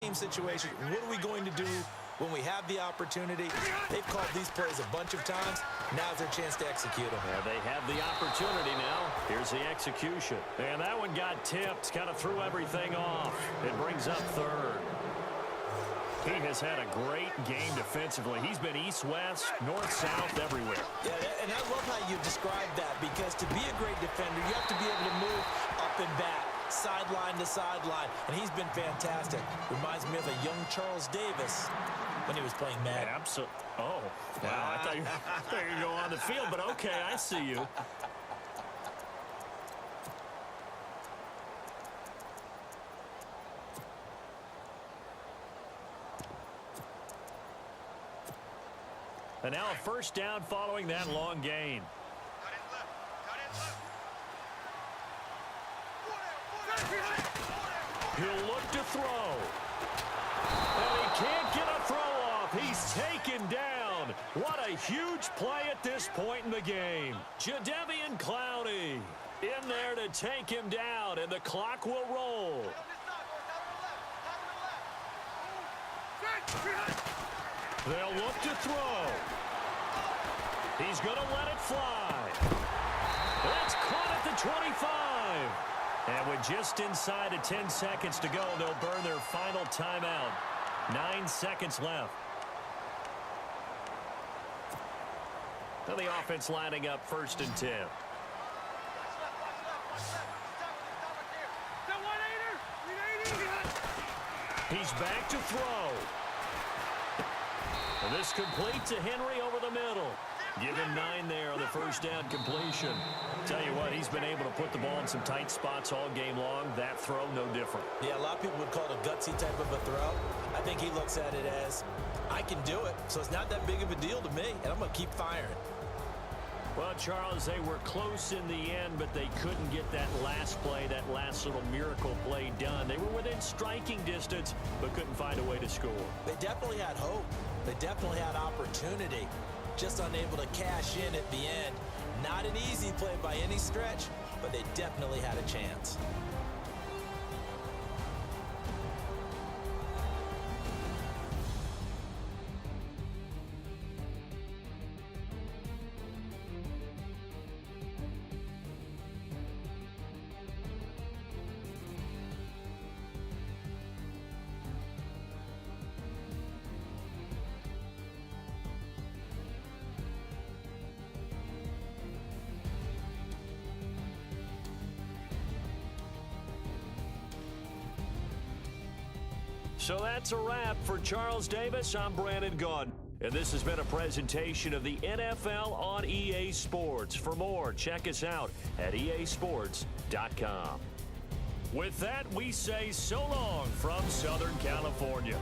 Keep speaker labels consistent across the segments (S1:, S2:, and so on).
S1: Game situation, what are we going to do when we have the opportunity? They've called these plays a bunch of times. Now's their chance to execute them.
S2: Yeah, they have the opportunity now. Here's the execution. And that one got tipped, kind of threw everything off. It brings up third. He has had a great game defensively. He's been east-west, north-south, everywhere.
S1: Yeah, and I love how you described that, because to be a great defender, you have to be able to move up and back, sideline to sideline, and he's been fantastic. Reminds me of a young Charles Davis when he was playing Madden.
S2: Absolutely. Oh, wow. I thought you were going to go on the field, but okay, I see you. And now a first down following that long gain. He'll look to throw. And he can't get a throw off. He's taken down. What a huge play at this point in the game. Jadeveon Clowney in there to take him down, and the clock will roll. They'll look to throw. He's going to let it fly. That's caught at the 25. And with just inside of 10 seconds to go, they'll burn their final timeout. 9 seconds left. So the offense lining up 1st and 10. He's back to throw. And this complete to Henry over the middle. Give him 9 there on the first down completion. Tell you what, he's been able to put the ball in some tight spots all game long. That throw, no different.
S1: Yeah, a lot of people would call it a gutsy type of a throw. I think he looks at it as, I can do it, so it's not that big of a deal to me, and I'm going to keep firing.
S2: Well, Charles, they were close in the end, but they couldn't get that last play, that last little miracle play done. They were within striking distance, but couldn't find a way to score.
S1: They definitely had hope. They definitely had opportunity. Just unable to cash in at the end. Not an easy play by any stretch, but they definitely had a chance.
S2: So that's a wrap for Charles Davis. I'm Brandon Gaudin. And this has been a presentation of the NFL on EA Sports. For more, check us out at easports.com. With that, we say so long from Southern California.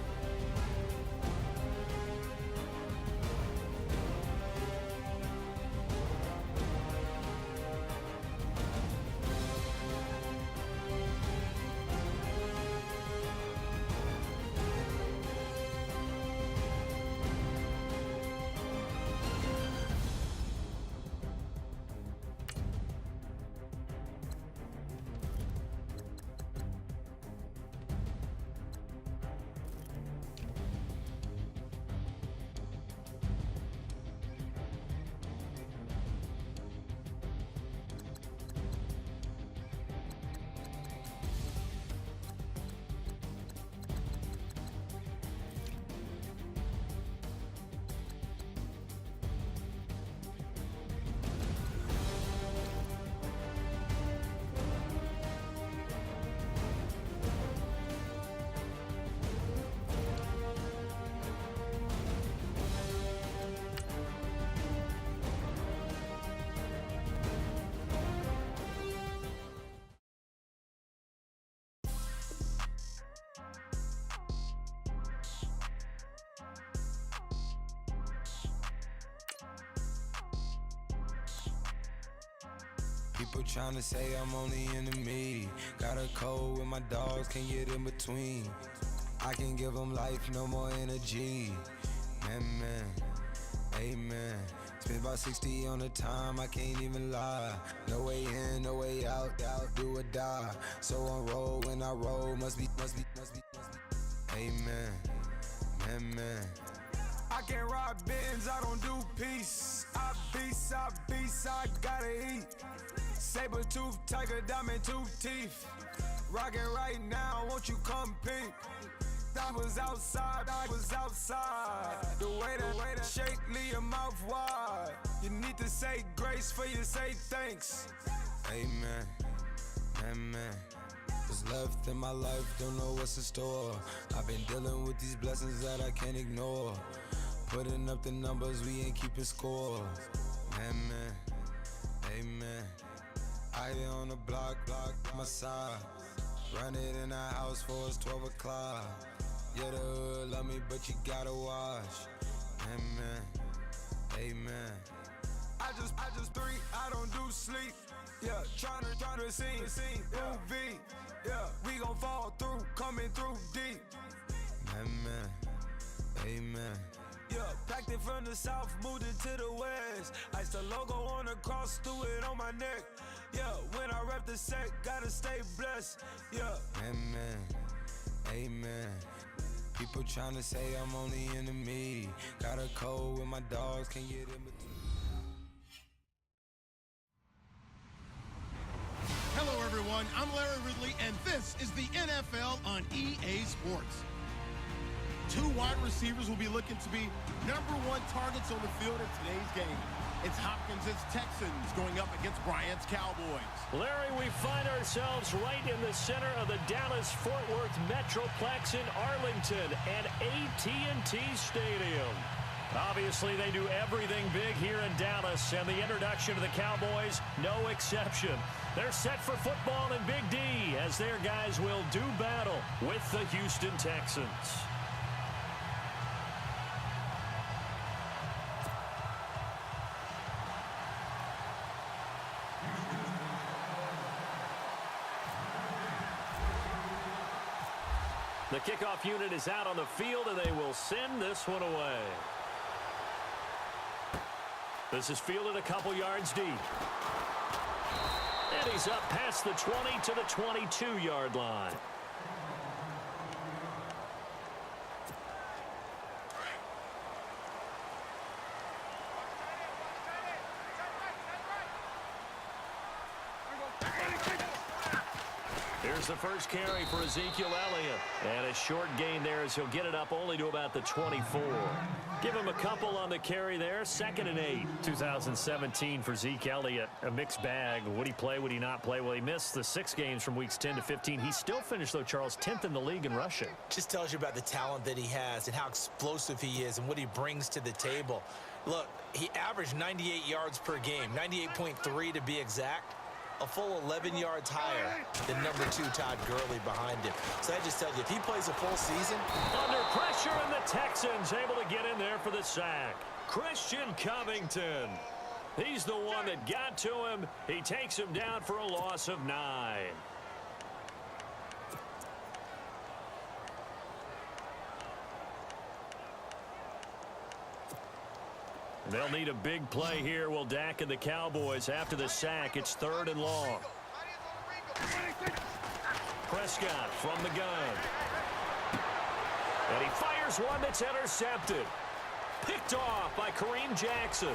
S3: People tryna say I'm only in the me. Got a cold with my dogs, can't get in between. I can give them life, no more energy. Man, amen. Spent about 60 on the time, I can't even lie. No way in, no way out, do or die. So on roll when I roll, must be. Amen. Amen. I can't ride Benz, I don't do peace. I beast, I gotta eat. Saber tooth, tiger, diamond tooth teeth. Rockin' right now, won't you come peep? I was outside. The way that shake, leave your mouth wide. You need to say grace for you say thanks. Amen, amen. What's left in my life, don't know what's in store. I've been dealing with these blessings that I can't ignore. Putting up the numbers, we ain't keeping score. Amen, amen. I on the block, my side. Run it in the house for us 12 o'clock. Yeah, the hood love me, but you gotta watch. Amen, amen. I just three, I don't do sleep. Yeah, tryna see, movie. Yeah, we gon' fall through, coming through deep. Amen, amen. Yeah, packed it from the south, moved it to the west. Iced the logo on the cross, threw it on my neck. Yeah, when I rep the set, gotta stay blessed. Yeah. Amen, amen. People tryna say I'm only enemy. Got a cold with my dogs, can't get in between.
S4: Hello, everyone. I'm Larry Ridley, and this is the NFL on EA Sports. Two wide receivers will be looking to be #1 targets on the field in today's game. It's Hopkins' Texans going up against Bryant's Cowboys.
S2: Larry, we find ourselves right in the center of the Dallas-Fort Worth Metroplex in Arlington at AT&T Stadium. Obviously, they do everything big here in Dallas, and the introduction to the Cowboys, no exception. They're set for football in Big D as their guys will do battle with the Houston Texans. The kickoff unit is out on the field, and they will send this one away. This is fielded a couple yards deep. And he's up past the 20 to the 22-yard line. Here's the first carry for Ezekiel Elliott. And a short gain there as he'll get it up only to about the 24. Give him a couple on the carry there. 2nd and 8. 2017 for Zeke Elliott. A mixed bag. Would he play? Would he not play? Well, he missed the 6 games from weeks 10 to 15. He still finished, though, Charles, 10th in the league in rushing.
S1: Just tells you about the talent that he has and how explosive he is and what he brings to the table. Look, he averaged 98 yards per game, 98.3 to be exact. A full 11 yards higher than #2 Todd Gurley behind him. So that just tells you, if he plays a full season.
S2: Under pressure, and the Texans able to get in there for the sack. Christian Covington. He's the one that got to him. He takes him down for a loss of 9. They'll need a big play here, will Dak and the Cowboys. After the sack, it's 3rd and long. Prescott from the gun. And he fires one that's intercepted. Picked off by Kareem Jackson.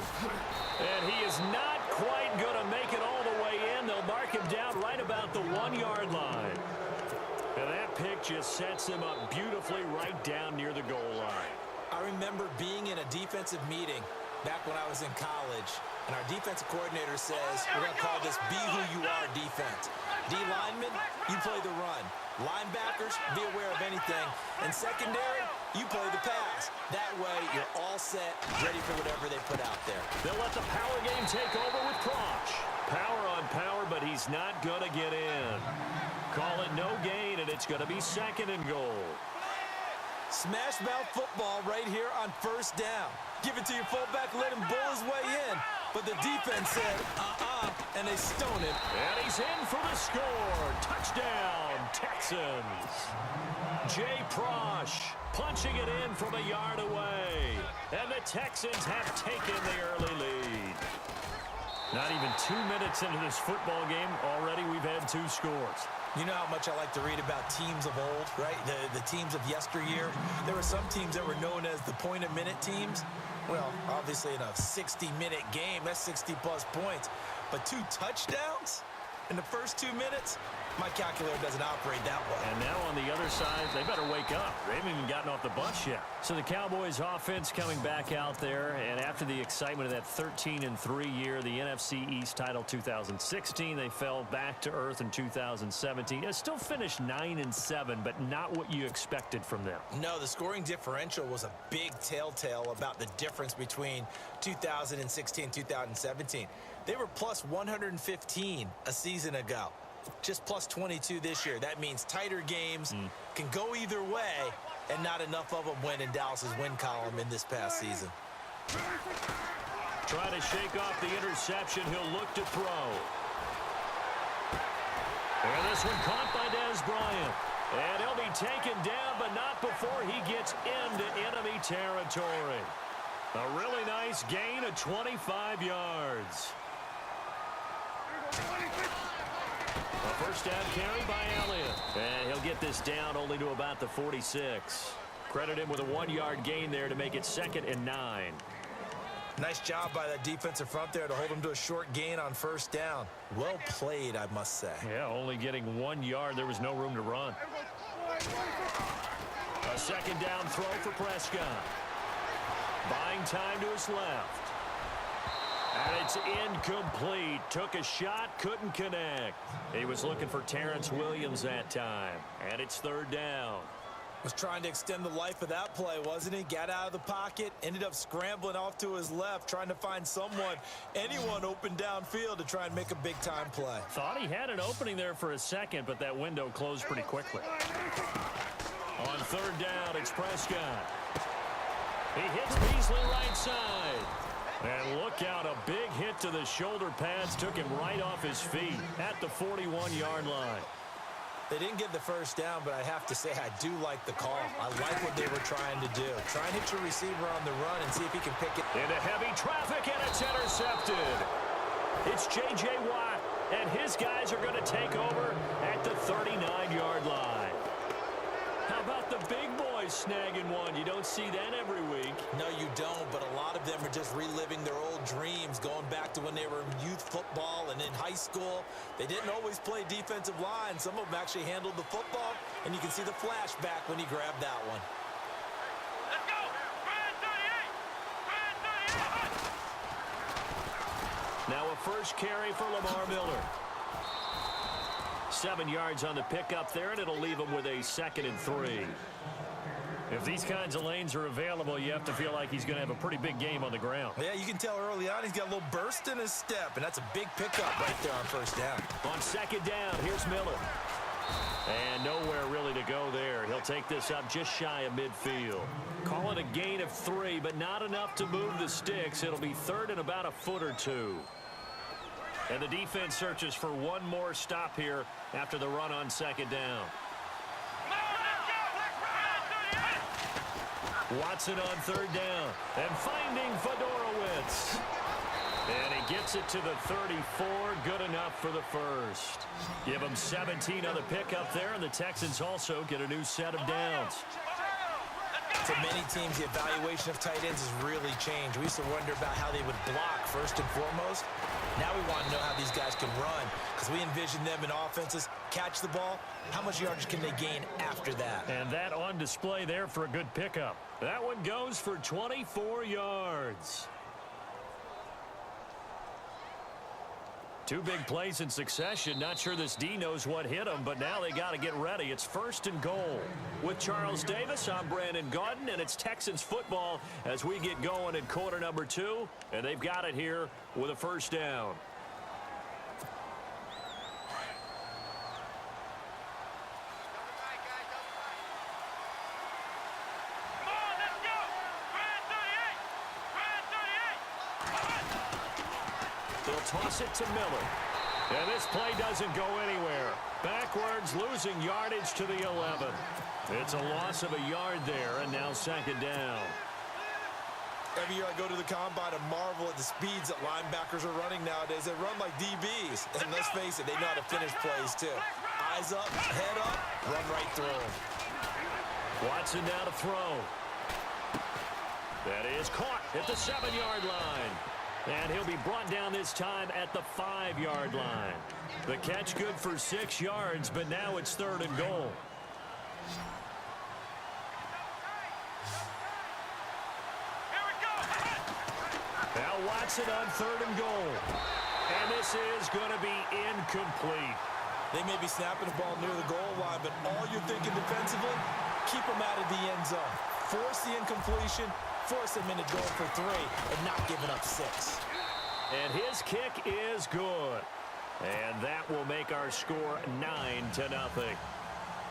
S2: And he is not quite going to make it all the way in. They'll mark him down right about the 1-yard line. And that pick just sets him up beautifully right down near the goal line.
S1: I remember being in a defensive meeting back when I was in college, and our defensive coordinator says, we're going to call this be who you are defense. D linemen, you play the run. Linebackers, be aware of anything. And secondary, you play the pass. That way, you're all set, ready for whatever they put out there.
S2: They'll let the power game take over with Prosh. Power on power, but he's not going to get in. Call it no gain, and it's going to be 2nd and goal.
S1: Smash mouth football right here on 1st down. Give it to your fullback, let him bull his way in. But the defense said, and they stone him.
S2: And he's in for the score. Touchdown, Texans. Jay Prosh punching it in from a yard away. And the Texans have taken the early lead. Not even 2 minutes into this football game, already we've had 2 scores.
S1: You know how much I like to read about teams of old, right? The teams of yesteryear. There were some teams that were known as the point-a-minute teams. Well, obviously in a 60-minute game, that's 60-plus points. But 2 touchdowns in the first 2 minutes? My calculator doesn't operate that way.
S2: And now on the other side, they better wake up. They haven't even gotten off the bus yet. So the Cowboys offense coming back out there, and after the excitement of that 13-3 year, the NFC East title 2016, they fell back to earth in 2017. They still finished 9-7, but not what you expected from them.
S1: No, the scoring differential was a big telltale about the difference between 2016 and 2017. They were plus 115 a season ago. Just plus 22 this year. That means tighter games can go either way, and not enough of them went in Dallas's win column in this past season.
S2: Trying to shake off the interception. He'll look to throw. And this one caught by Dez Bryant. And he'll be taken down, but not before he gets into enemy territory. A really nice gain of 25 yards. A first down carry by Elliott. And he'll get this down only to about the 46. Credit him with a 1-yard gain there to make it 2nd and 9.
S1: Nice job by that defensive front there to hold him to a short gain on first down. Well played, I must say.
S2: Yeah, only getting 1 yard. There was no room to run. A 2nd down throw for Prescott. Buying time to his left. And it's incomplete. Took a shot, couldn't connect. He was looking for Terrence Williams that time. And it's 3rd down.
S1: Was trying to extend the life of that play, wasn't he? Got out of the pocket, ended up scrambling off to his left, trying to find anyone open downfield to try and make a big-time play.
S2: Thought he had an opening there for a second, but that window closed pretty quickly. On 3rd down, it's Prescott. He hits Beasley right side. And look out, a big hit to the shoulder pads took him right off his feet at the 41-yard line.
S1: They didn't get the first down, but I have to say I do like the call. I like what they were trying to do. Try and hit your receiver on the run and see if he can pick it.
S2: Into heavy traffic, and it's intercepted. It's J.J. Watt, and his guys are going to take over at the 39-yard line. How about the big boys snagging one? You don't see that every week.
S1: No, you don't, but a lot of them are just reliving their old dreams, going back to when they were in youth football and in high school. They didn't always play defensive line. Some of them actually handled the football, and you can see the flashback when he grabbed that one.
S5: Let's go! Brand 38! Brand 38!
S2: Now a first carry for Lamar Miller. 7 yards on the pickup there, and it'll leave him with a 2nd and 3. If these kinds of lanes are available, you have to feel like he's going to have a pretty big game on the ground.
S1: Yeah, you can tell early on he's got a little burst in his step, and that's a big pickup right there on first down.
S2: On 2nd down, here's Miller. And nowhere really to go there. He'll take this up just shy of midfield. Call it a gain of 3, but not enough to move the sticks. It'll be 3rd and about a foot or 2. And the defense searches for one more stop here after the run on 2nd down. Watson on 3rd down. And finding Fedorowicz. And he gets it to the 34. Good enough for the first. Give him 17 on the pickup there, and the Texans also get a new set of downs.
S1: For many teams, the evaluation of tight ends has really changed. We used to wonder about how they would block first and foremost. Now we want to know how these guys can run, because we envision them in offenses catch the ball. How much yardage can they gain after that?
S2: And that on display there for a good pickup. That one goes for 24 yards. 2 big plays in succession. Not sure this D knows what hit him, but now they got to get ready. It's 1st and goal. With Charles Davis, I'm Brandon Gaudin, and it's Texans football as we get going in quarter number 2, and they've got it here with a first down. Toss it to Miller. And this play doesn't go anywhere. Backwards, losing yardage to the 11. It's a loss of a yard there, and now 2nd down.
S1: Every year I go to the combine and marvel at the speeds that linebackers are running nowadays. They run like DBs. And let's face it, they know how to finish plays too. Eyes up, head up, run right through him.
S2: Watson now to throw. That is caught at the 7-yard line. And he'll be brought down this time at the 5-yard line. The catch good for 6 yards, but now it's 3rd and goal. Now Watson on 3rd and goal. And this is going to be incomplete.
S1: They may be snapping the ball near the goal line, but all you're thinking defensively, keep them out of the end zone. Force the incompletion, force them into going for 3, and not giving up 6.
S2: And his kick is good. And that will make our score 9-0.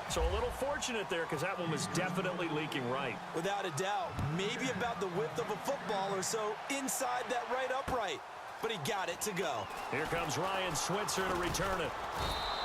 S2: So a little fortunate there because that one was definitely leaking right.
S1: Without a doubt, maybe about the width of a football or so inside that right upright. But he got it to go.
S2: Here comes Ryan Switzer to return it.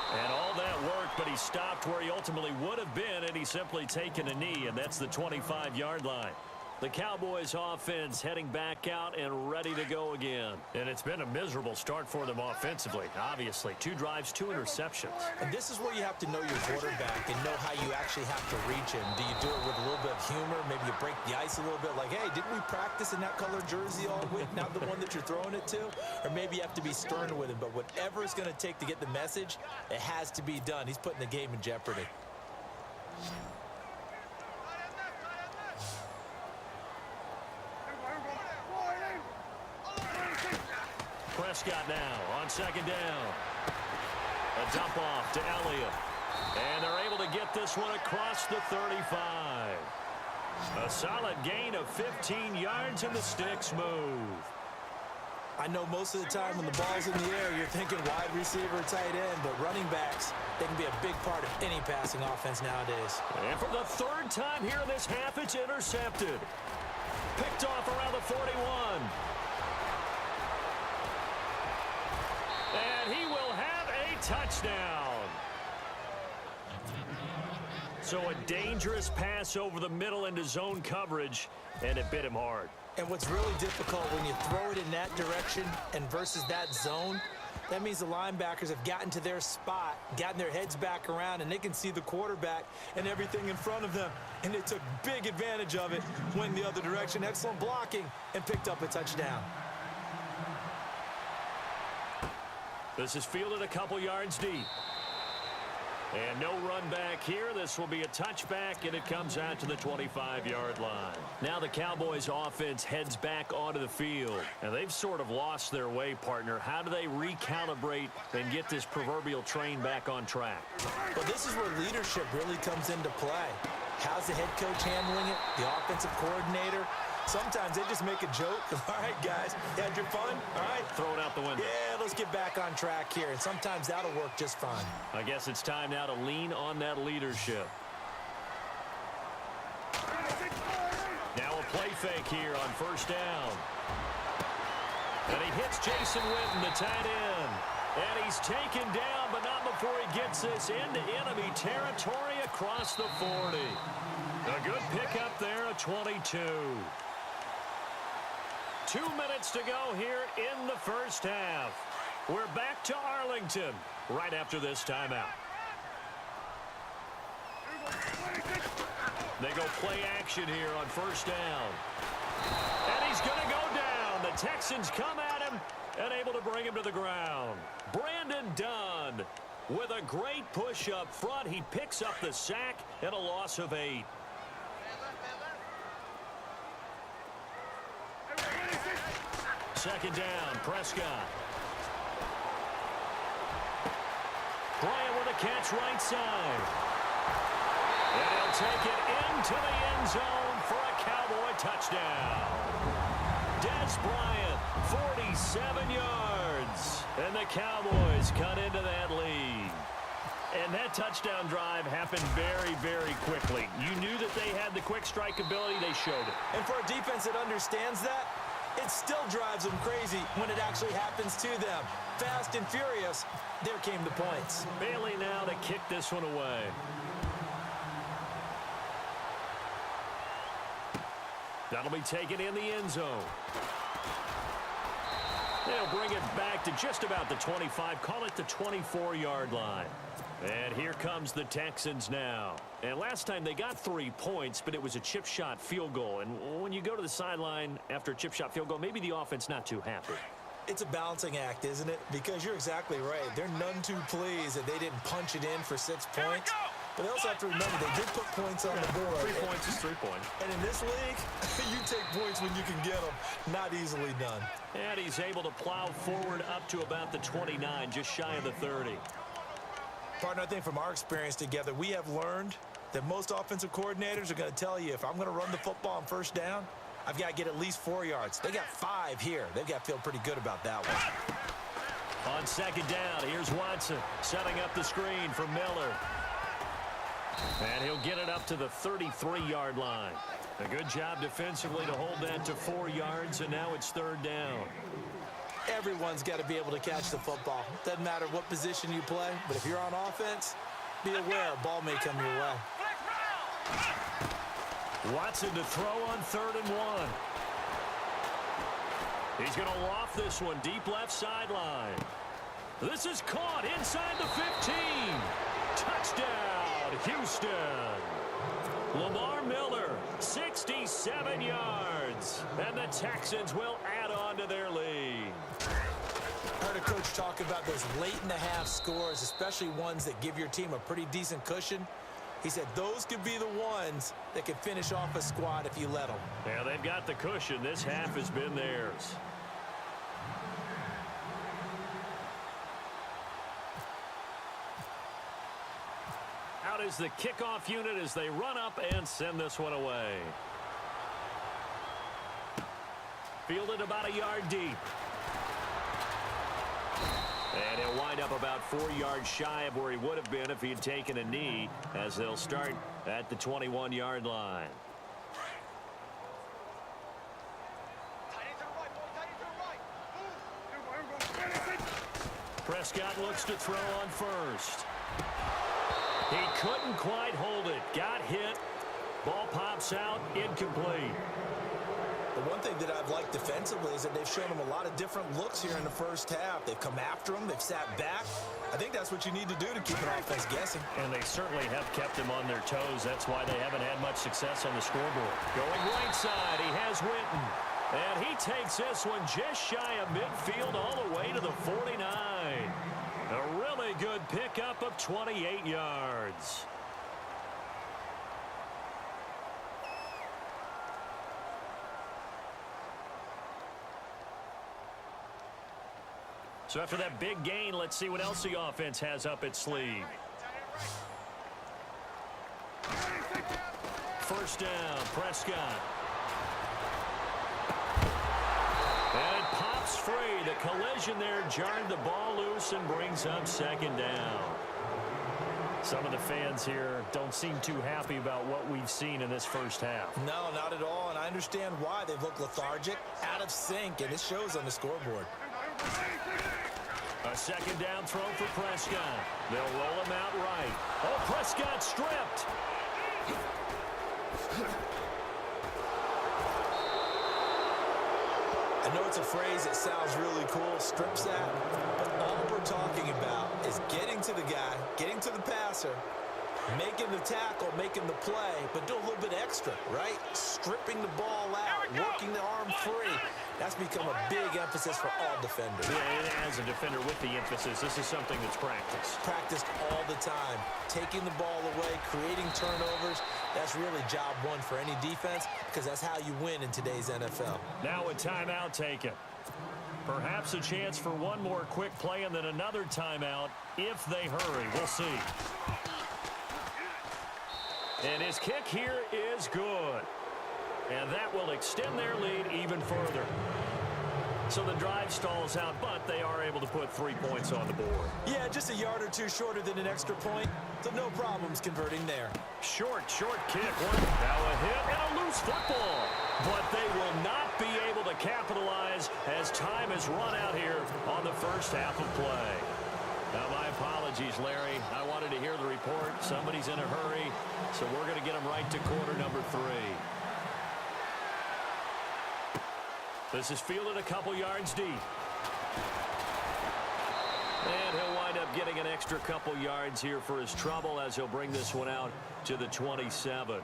S2: And all that work, but he stopped where he ultimately would have been, and he's simply taken a knee, and that's the 25-yard line. The Cowboys offense heading back out and ready to go again. And it's been a miserable start for them offensively, obviously. 2 drives, 2 interceptions.
S1: And this is where you have to know your quarterback and know how you actually have to reach him. Do you do it with a little bit of humor? Maybe you break the ice a little bit like, hey, didn't we practice in that color jersey all week, not the one that you're throwing it to? Or maybe you have to be stern with him. But whatever it's going to take to get the message, it has to be done. He's putting the game in jeopardy.
S2: Prescott now on 2nd down. A dump off to Elliott. And they're able to get this one across the 35. A solid gain of 15 yards and the sticks move.
S1: I know most of the time when the ball's in the air, you're thinking wide receiver, tight end, but running backs, they can be a big part of any passing offense nowadays.
S2: And for the 3rd time here in this half, it's intercepted. Picked off around the 41. And he will have a touchdown. So a dangerous pass over the middle into zone coverage, and it bit him hard.
S1: And what's really difficult when you throw it in that direction and versus that zone, that means the linebackers have gotten to their spot, gotten their heads back around, and they can see the quarterback and everything in front of them. And they took big advantage of it, went the other direction, excellent blocking, and picked up a touchdown.
S2: This is fielded a couple yards deep. And no run back here. This will be a touchback, and it comes out to the 25-yard line. Now the Cowboys offense heads back onto the field. And they've sort of lost their way, partner. How do they recalibrate and get this proverbial train back on track?
S1: Well, this is where leadership really comes into play. How's the head coach handling it? The offensive coordinator? Sometimes they just make a joke. All right, guys, you had your fun? All right.
S2: Throw it out the window.
S1: Yeah, let's get back on track here. And sometimes that'll work just fine.
S2: I guess it's time now to lean on that leadership. Now a play fake here on 1st down. And he hits Jason Witten, the tight end. And he's taken down, but not before he gets this into enemy territory across the 40. A good pickup there, a 22. 2 minutes to go here in the 1st half. We're back to Arlington right after this timeout. They go play action here on 1st down. And he's going to go down. The Texans come at him and able to bring him to the ground. Brandon Dunn with a great push up front. He picks up the sack and a loss of 8. Second down, Prescott. Bryant with a catch right side. And he'll take it into the end zone for a Cowboy touchdown. Des Bryant, 47 yards. And the Cowboys cut into that lead. And that touchdown drive happened very, very quickly. You knew that they had the quick strike ability. They showed it.
S1: And for a defense that understands that, it still drives them crazy when it actually happens to them. Fast and furious, there came the points.
S2: Bailey now to kick this one away. That'll be taken in the end zone. They'll bring it back to just about the 25. Call it the 24-yard line. And here comes the Texans now. And last time they got 3 points, but it was a chip shot field goal. And when you go to the sideline after a chip shot field goal, maybe the offense not too happy.
S1: It's a balancing act, isn't it? Because you're exactly right. They're none too pleased that they didn't punch it in for 6 points. But they also have to remember they did put points on the board.
S2: 3 points is 3 points.
S1: And in this league, you take points when you can get them. Not easily done.
S2: And he's able to plow forward up to about the 29, just shy of the 30.
S1: Partner, I think from our experience together, we have learned that most offensive coordinators are going to tell you, if I'm going to run the football on first down, I've got to get at least 4 yards. They got 5 here. They've got to feel pretty good about that one.
S2: On second down, here's Watson setting up the screen for Miller. And he'll get it up to the 33-yard line. A good job defensively to hold that to 4 yards, and now it's third down.
S1: Everyone's got to be able to catch the football. Doesn't matter what position you play, but if you're on offense, be aware a ball may come your way.
S2: Watson to throw on 3rd and 1. He's going to loft this one deep left sideline. This is caught inside the 15. Touchdown, Houston. Lamar Miller, 67 yards. And the Texans will add on to their lead.
S1: I heard a coach talk about those late-in-the-half scores, especially ones that give your team a pretty decent cushion. He said those could be the ones that could finish off a squad if you let them.
S2: Yeah, they've got the cushion. This half has been theirs. Out is the kickoff unit as they run up and send this one away. Fielded about a yard deep. And he'll wind up about 4 yards shy of where he would have been if he had taken a knee, as they'll start at the 21-yard line. Prescott looks to throw on first. He couldn't quite hold it. Got hit. Ball pops out. Incomplete.
S1: The one thing that I've liked defensively is that they've shown them a lot of different looks here in the first half. They've come after them. They've sat back. I think that's what you need to do to keep an offense guessing.
S2: And they certainly have kept them on their toes. That's why they haven't had much success on the scoreboard. Going right side, he has Witten. And he takes this one just shy of midfield all the way to the 49. A really good pickup of 28 yards. So after that big gain, let's see what else the offense has up its sleeve. First down, Prescott. And it pops free. The collision there jarred the ball loose and brings up second down. Some of the fans here don't seem too happy about what we've seen in this first half.
S1: No, not at all, and I understand why. They've looked lethargic, out of sync, and it shows on the scoreboard.
S2: A second down throw for Prescott. They'll roll him out right. Oh, Prescott stripped.
S1: I know it's a phrase that sounds really cool, strip sack, but all we're talking about is getting to the guy, getting to the passer, making the tackle, making the play, but do a little bit extra, right? Stripping the ball out, working the arm free. That's become a big emphasis for all defenders.
S2: Yeah, and as a defender with the emphasis, this is something that's practiced.
S1: Practiced all the time. Taking the ball away, creating turnovers, that's really job one for any defense because that's how you win in today's NFL.
S2: Now a timeout taken. Perhaps a chance for one more quick play and then another timeout if they hurry. We'll see. And his kick here is good. And that will extend their lead even further. So the drive stalls out, but they are able to put 3 points on the board.
S1: Yeah, just a yard or two shorter than an extra point. So no problems converting there.
S2: Short kick. Now a hit and a loose football. But they will not be able to capitalize as time has run out here on the first half of play. Now, my apologies, Larry. I wanted to hear the report. Somebody's in a hurry, so we're going to get them right to quarter number 3. This is fielded a couple yards deep. And he'll wind up getting an extra couple yards here for his trouble as he'll bring this one out to the 27.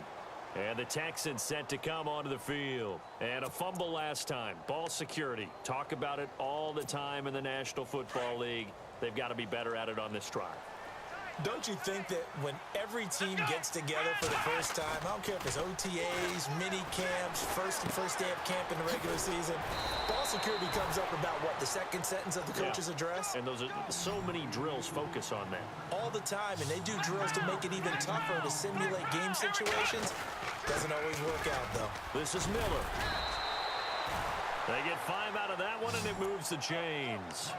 S2: And the Texans set to come onto the field. And a fumble last time. Ball security. Talk about it all the time in the National Football League. They've got to be better at it on this drive.
S1: Don't you think that when every team gets together for the first time, I don't care if it's OTAs, mini camps, first day of camp in the regular season, ball security comes up about what, the second sentence of the coach's address?
S2: And those are so many drills focus on that.
S1: All the time, and they do drills to make it even tougher to simulate game situations. Doesn't always work out, though.
S2: This is Miller. They get 5 out of that one, and it moves the chains.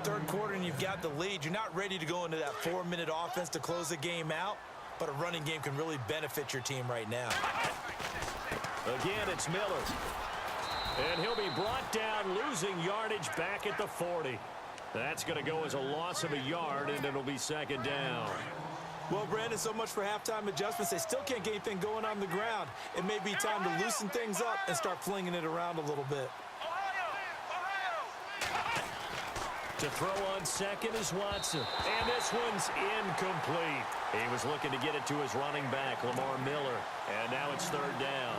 S1: Third quarter and you've got the lead. You're not ready to go into that 4-minute offense to close the game out, but a running game can really benefit your team right now.
S2: Again, it's Miller. And he'll be brought down, losing yardage back at the 40. That's going to go as a loss of a yard, and it'll be second down.
S1: Well, Brandon, so much for halftime adjustments. They still can't get anything going on the ground. It may be time to loosen things up and start flinging it around a little bit.
S2: To throw on second is Watson. And this one's incomplete. He was looking to get it to his running back, Lamar Miller. And now it's third down.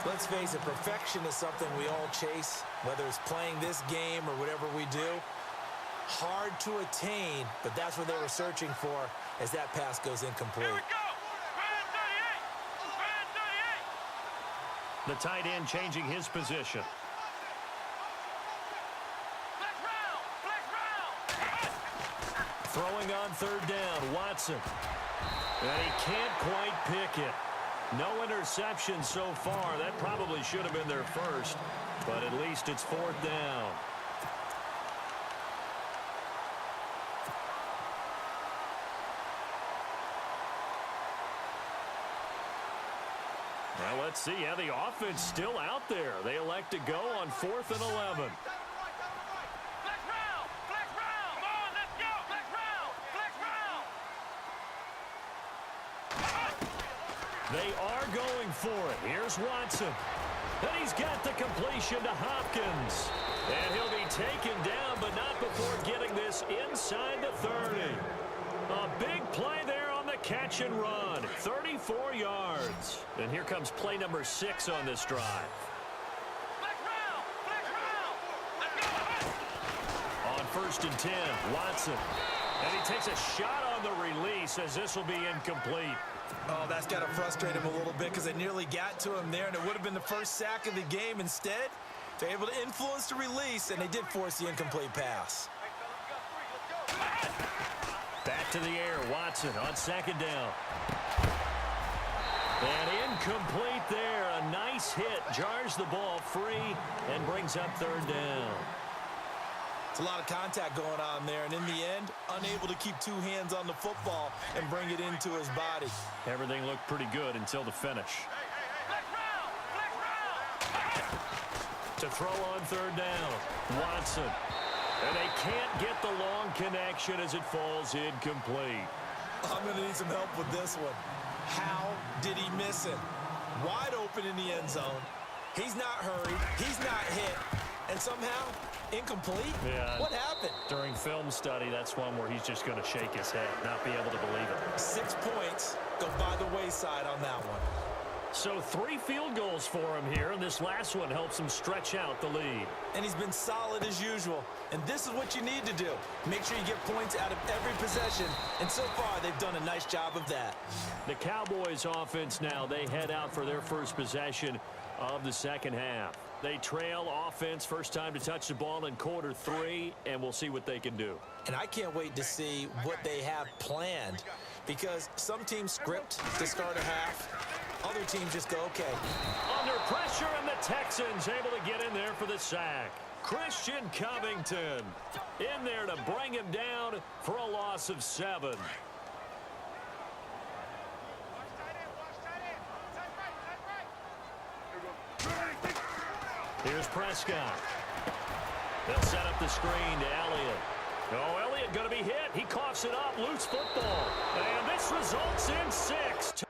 S1: Let's face it, perfection is something we all chase, whether it's playing this game or whatever we do. Hard to attain, but that's what they were searching for as that pass goes incomplete.
S5: Here we go. Brand 38.
S2: The tight end changing his position. Throwing on third down, Watson. And he can't quite pick it. No interception so far. That probably should have been their first, but at least it's fourth down. Now let's see how the offense still out there. They elect to go on 4th and 11. They are going for it. Here's Watson. And he's got the completion to Hopkins. And he'll be taken down, but not before getting this inside the 30. A big play there on the catch and run. 34 yards. And here comes play number 6 on this drive. On 1st and 10, Watson. And he takes a shot on the release as this will be incomplete.
S1: Oh, that's got to frustrate him a little bit because they nearly got to him there, and it would have been the first sack of the game. Instead, they're able to influence the release, and they did force the incomplete pass.
S2: Back to the air, Watson on second down. And incomplete there. A nice hit. Jars the ball free and brings up third down.
S1: It's a lot of contact going on there, and in the end, unable to keep 2 hands on the football and bring it into his body.
S2: Everything looked pretty good until the finish. To throw on third down, Watson. And they can't get the long connection as it falls incomplete.
S1: I'm going to need some help with this one. How did he miss it? Wide open in the end zone. He's not hurried. He's not hit. And somehow, incomplete?
S2: Yeah.
S1: What happened?
S2: During film study, that's one where he's just going to shake his head, not be able to believe it.
S1: 6 points go by the wayside on that one.
S2: So 3 field goals for him here, and this last one helps him stretch out the lead.
S1: And he's been solid as usual. And this is what you need to do. Make sure you get points out of every possession. And so far, they've done a nice job of that.
S2: The Cowboys offense now, they head out for their first possession of the second half. They trail offense, first time to touch the ball in quarter 3, and we'll see what they can do.
S1: And I can't wait to see what they have planned, because some teams script to start a half. Other teams just go, okay.
S2: Under pressure, and the Texans able to get in there for the sack. Christian Covington in there to bring him down for a loss of 7. Here's Prescott. They'll set up the screen to Elliott. Oh, Elliott going to be hit. He coughs it up. Loose football. And this results in 6.